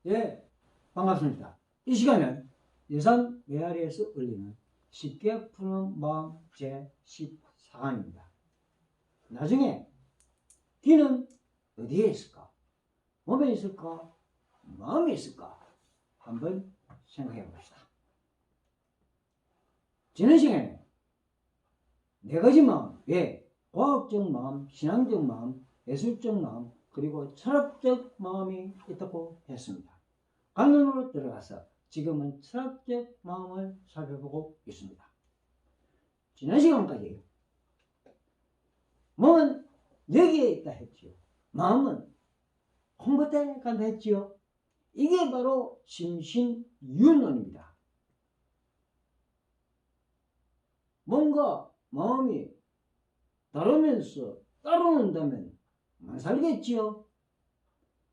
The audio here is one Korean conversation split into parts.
예, 반갑습니다. 이 시간은 예산 메아리에서 올리는 쉽게 푸는 마음 제14강입니다. 나중에 귀는 어디에 있을까? 몸에 있을까? 마음에 있을까? 한번 생각해 봅시다. 지난 시간에 네 가지 마음, 왜? 과학적 마음, 신앙적 마음, 예술적 마음, 그리고 철학적 마음이 있다고 했습니다. 강론으로 들어가서 지금은 철학적 마음을 살펴보고 있습니다. 지난 시간까지 몸은 여기에 있다 했지요. 마음은 홍보대에 간다 했지요. 이게 바로 심신윤론입니다. 뭔가 마음이 다르면서 따라온다면 안 살겠지요.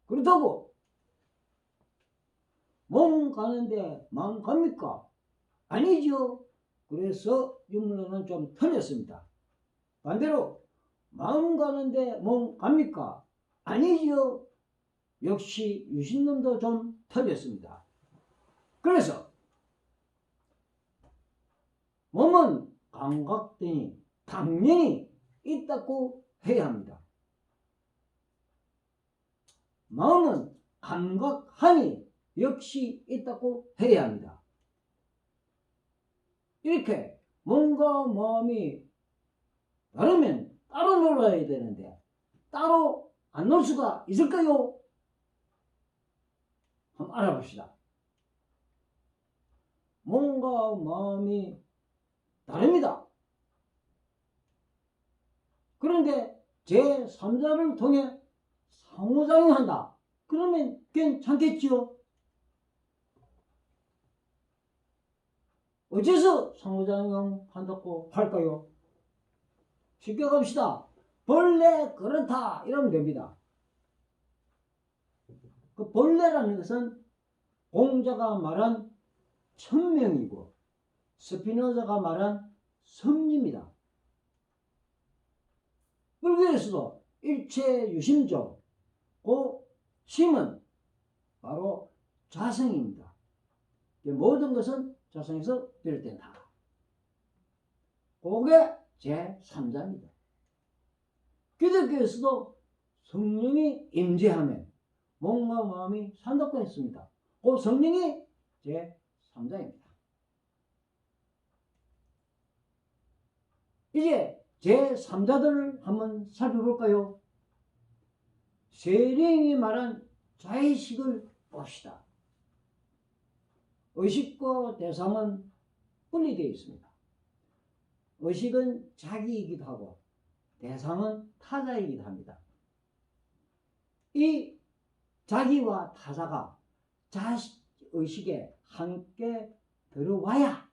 그렇다고 몸 가는데 마음 갑니까? 아니죠. 그래서 윤론은 좀 틀렸습니다. 반대로 마음 가는데 몸 갑니까? 아니죠. 역시 유신론도 좀 틀렸습니다. 그래서 몸은 감각등이 당연히 있다고 해야 합니다. 마음은 감각함이 역시 있다고 해야 합니다. 이렇게 몸과 마음이 다르면 따로 놀아야 되는데 따로 안 놀 수가 있을까요? 한번 알아봅시다. 몸과 마음이 다릅니다. 그런데 제3자를 통해 상호작용한다. 그러면 괜찮겠지요? 어째서 상호작용한다고 할까요? 쉽게 갑시다. 본래 그렇다 이러면 됩니다. 그 본래라는 것은 공자가 말한 천명이고 스피노자가 말한 섭리입니다. 불교에서도 일체유심조, 그 심은 바로 자성입니다. 모든 것은 자성에서 비롯된다. 그게 제3자입니다. 기독교에서도 성령이 임재하면 몸과 마음이 산다고 했습니다. 그 성령이 제3자입니다. 이제 제3자들을 한번 살펴볼까요? 세령이 말한 자의식을 봅시다. 의식과 대상은 분리되어 있습니다. 의식은 자기이기도 하고 대상은 타자이기도 합니다. 이 자기와 타자가 자의식에 함께 들어와야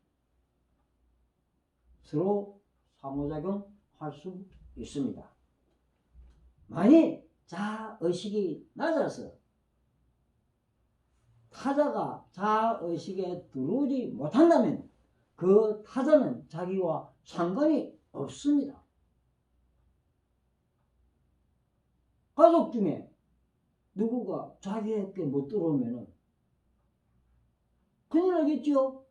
서로 상호작용할 수 있습니다. 만일 자의식이 낮아서 타자가 자의식에 들어오지 못한다면 그 타자는 자기와 상관이 없습니다. 가족 중에 누구가 자기에게 못 들어오면 큰일 나겠지요.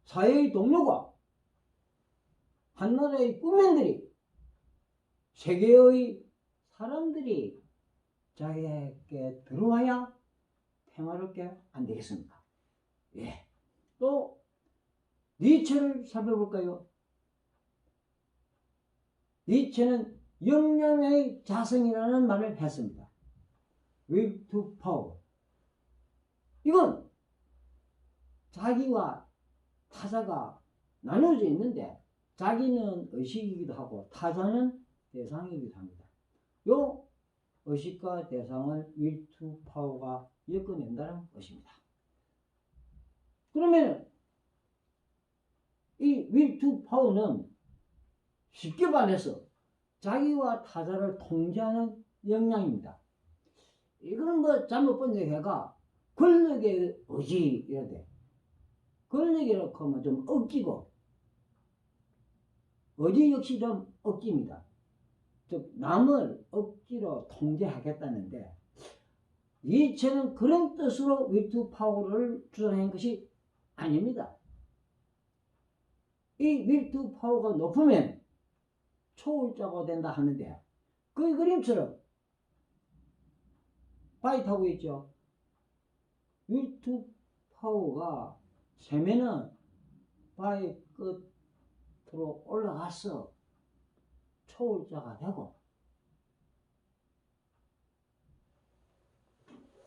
사회의 동료가 한나라의 국민들이 세계의 사람들이 자기에게 들어와야 평화롭게 안 되겠습니까? 예. 또 니체를 살펴볼까요? 니체는 역량의 자성이라는 말을 했습니다. Will to power. 이건 자기와 타자가 나눠져 있는데 자기는 의식이기도 하고 타자는 대상이기도 합니다. 요 의식과 대상을 will to power가 엮어낸다는 것입니다. 그러면 이 will to power는 쉽게 말해서 자기와 타자를 통제하는 역량입니다. 이거는 뭐 잘못 본 얘기가 권력의 의지 이래 돼. 권력이라고 하면 좀 억지고 의지 역시 좀 억지입니다. 즉 남을 억지로 통제하겠다는데 니체는 그런 뜻으로 virtue power를 주장한 것이 아닙니다. 이 virtue power가 높으면 초월자가 된다 하는데 그 그림처럼 바이트하고 있죠. virtue power가 세면은 바위 끝으로 올라가서 초월자가 되고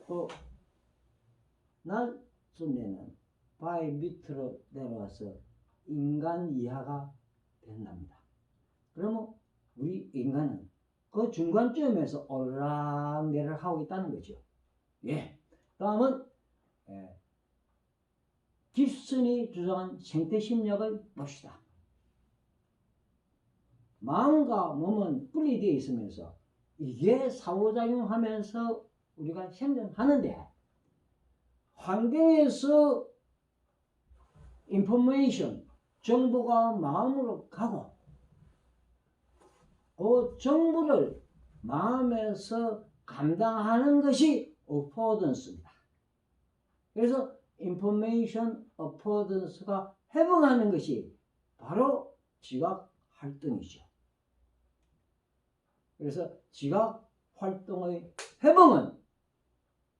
또 낮으면은 바위 밑으로 내려와서 인간 이하가 된답니다. 그러면 우리 인간은 그 중간쯤에서 오르락내리락 하고 있다는 거죠. 예. 다음은 깁슨이 주장한 생태심리학을 봅시다. 마음과 몸은 분리되어 있으면서 이게 상호작용하면서 우리가 생존하는데 환경에서 인포메이션, 정보가 마음으로 가고 그 정보를 마음에서 감당하는 것이 어포던스입니다. 그래서 인포메이션 어포던스가 회복하는 것이 바로 지각 활동이죠. 그래서 지각 활동의 회복은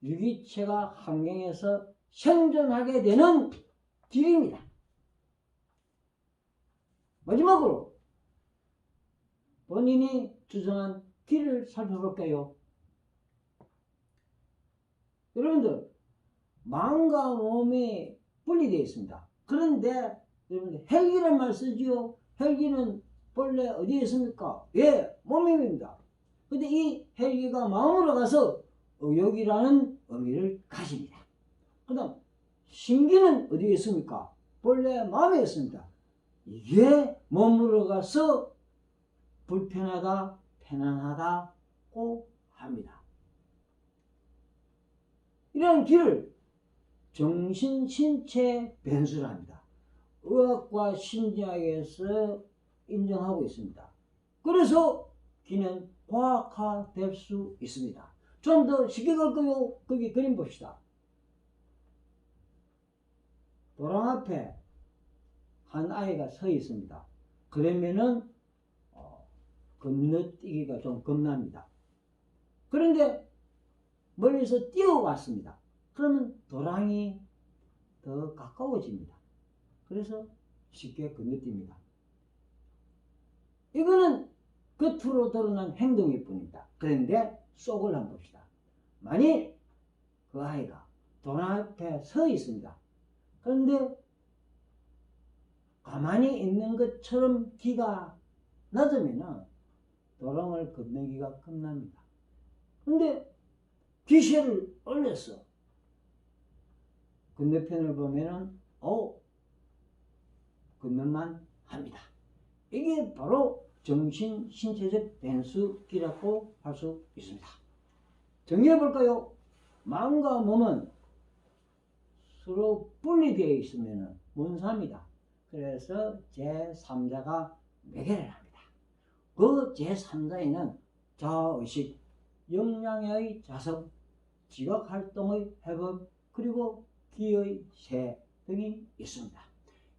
유기체가 환경에서 생존하게 되는 길입니다. 마지막으로 본인이 주장한 길을 살펴볼까요? 여러분들 마음과 몸이 분리되어 있습니다. 그런데 여러분들 헬기란 말 쓰지요. 헬기는 본래 어디에 있습니까? 예, 몸입니다. 근데 이 헬기가 마음으로 가서 의욕이라는 의미를 가집니다. 그 다음 신기는 어디에 있습니까? 본래 마음에 있습니다. 이게 몸으로 가서 불편하다, 편안하다고 합니다. 이런 길을 정신신체 변수라 합니다. 의학과 신지학에서 인정하고 있습니다. 그래서 기는 과학화될 수 있습니다. 좀 더 쉽게 갈까요? 거기 그림 봅시다. 도랑 앞에 한 아이가 서 있습니다. 그러면은 건너뛰기가 좀 겁납니다. 그런데 멀리서 뛰어왔습니다. 그러면 도랑이 더 가까워집니다. 그래서 쉽게 건너뜁니다. 이거는 겉으로 드러난 행동일 뿐입니다. 그런데 속을 한번 봅시다. 만일 그 아이가 도랑 앞에 서 있습니다. 그런데 가만히 있는 것처럼 기가 낮으면 도랑을 건너기가 겁납니다. 그런데 기세를 올렸어. 건너편을 보면은 건널만 합니다. 이게 바로 정신 신체적 변수기라고 할 수 있습니다. 정리해 볼까요? 마음과 몸은 서로 분리되어 있으면 문사입니다. 그래서 제3자가 매개를 합니다. 그 제3자에는 자아의식, 역량의 자성, 지각활동의 회복, 그리고 기의 세 등이 있습니다.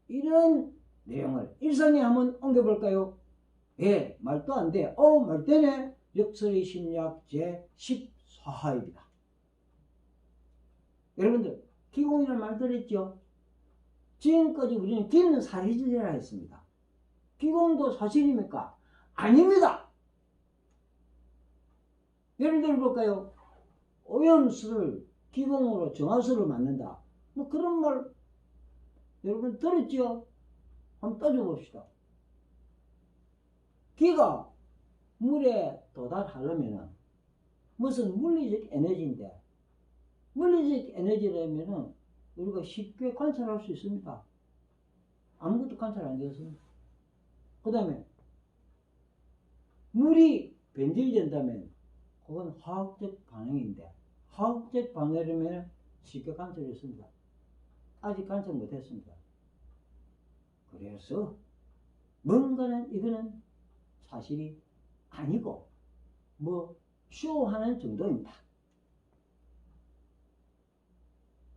이런 내용을 일상에 한번 옮겨볼까요? 예, 말도 안 돼. 말 되네. 역설의 심리학 제14화입니다. 여러분들, 기공이라는 말 들었죠? 지금까지 우리는 기는 사실이라 했습니다. 기공도 사실입니까? 아닙니다. 예를 들어 볼까요? 오염수를 기공으로 정화수를 만든다. 뭐 그런 말 여러분 들었죠? 한번 따져봅시다. 기가 물에 도달하려면 무슨 물리적 에너지인데, 물리적 에너지라면 우리가 쉽게 관찰할 수 있습니다. 아무것도 관찰 안 되었습니다. 그 다음에 물이 변질된다면 그건 화학적 반응인데, 화학적 반응이라면 쉽게 관찰했습니다. 아직 관찰 못했습니다. 그래서 뭔가는 이거는 사실이 아니고 뭐 쇼하는 정도입니다.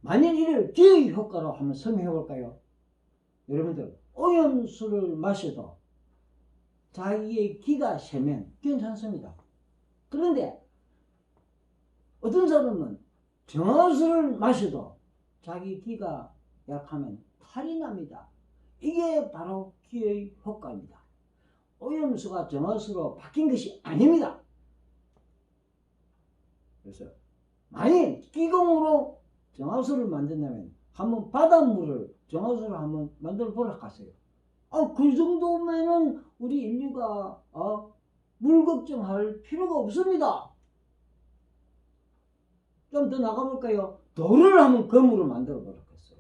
만일 이를 기의 효과로 한번 설명해 볼까요? 여러분들 오염수를 마셔도 자기의 기가 세면 괜찮습니다. 그런데 어떤 사람은 정화수를 마셔도 자기 기가 약하면 탈이 납니다. 이게 바로 기의 효과입니다. 오염수가 정화수로 바뀐 것이 아닙니다. 그래서 만일 기공으로 정화수를 만든다면 한번 바닷물을 정화수로 한번 만들어 보라 하세요. 그 정도면은 우리 인류가 물 걱정할 필요가 없습니다. 좀 더 나가볼까요? 돌을 한번 검으로 만들어 보라겠어요.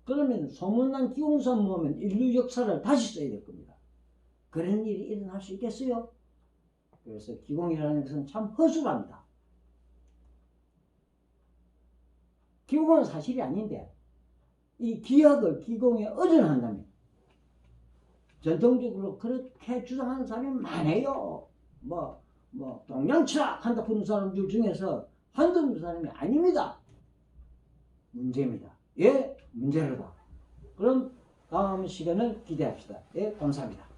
그러면 소문난 기공산 모으면 인류 역사를 다시 써야 될 겁니다. 그런 일이 일어날 수 있겠어요? 그래서 기공이라는 것은 참 허술합니다. 기공은 사실이 아닌데 이 기학을 기공에 의존한다면 전통적으로 그렇게 주장하는 사람이 많아요. 동양철학 한다 그런 사람들 중에서 한두 사람이 아닙니다. 문제입니다. 예, 문제로다. 그럼 다음 시간을 기대합시다. 예, 감사합니다.